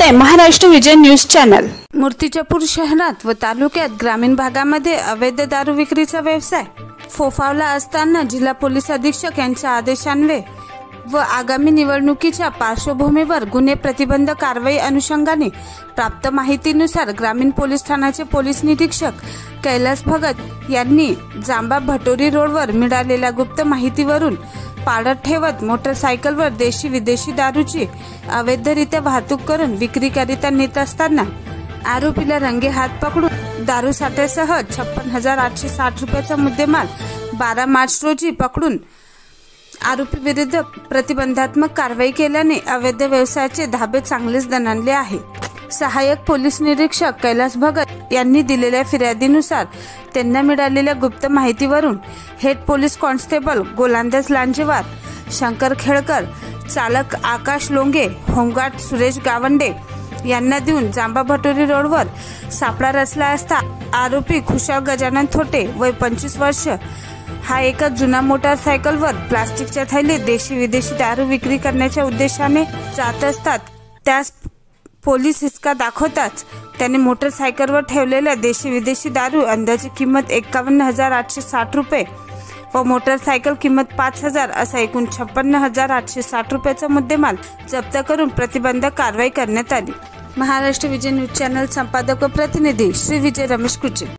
आहे महाराष्ट्र विजय news channel. Murtijapur शहरात व तालुक्यात ग्रामीण भागामध्ये अवैध दारू विक्रीचा व्यवसाय फोफावला असताना जिल्हा पोलीस अधीक्षक यांच्या आदेशान्वये व आगामी निवडणुकीच्या पार्श्वभूमीवर गुन्हे प्रतिबंध कारवाई अनुषंगाने प्राप्त माहितीनुसार ग्रामीण पोलीस ठाण्याचे पोलीस निरीक्षक कैलास भगत यांनी जांबा भटोरी रोडवर मिळालेल्या गुप्त माहितीवरून पाळत ठेवत मोटरसायकलवर देशी विदेशी दारूची अवैधरित्या वाहतूक करून विक्रीकरिता नेत असताना आरोपीला रंगे हात पकडून दारू साठ्यासह 56,860 रुपयाचा मुद्देमाल 12 मार्च रोजी पकडून आरोपी विरुद्ध प्रतिबंधात्मक कारवाई केल्याने अवैध व्यवसायाचे धाबे चांगलेच दणाणले आहे। सहाय्यक पोलीस निरीक्षक कैलास भगत यांनी दिलेल्या फिर्यादीनुसार त्यांना मिळालेल्या गुप्त माहितीवरून हेड पोलीस कॉन्स्टेबल गोलंदाज लांजेवार, शंकर खेळकर, चालक आकाश लोंगे, होमगार्ड सुरेश गावंडे यांना देऊन जांबा भटोरी रोडवर सापळा रचला असता आरोपी खुशाल गजानन थोटे वय 25 वर्ष हा एका जुना मोटारसायकलवर प्लास्टिकच्या थैलीत देशी विदेशी दारू विक्री करण्याच्या उद्देशाने जात असतात। त्यास पोलीस हिसका दाखवताच त्याने मोटरसायकलवर ठेवलेल्या देशी विदेशी दारू अंदाजे किंमत 51,860 रुपये व मोटरसायकल किंमत 5,000 असा एकूण 56,860 रुपयाचा मुद्देमाल जप्त करून प्रतिबंधक कारवाई करण्यात आली। महाराष्ट्र विजय न्यूज चॅनल संपादक व प्रतिनिधी श्री विजय रमेश कुचे।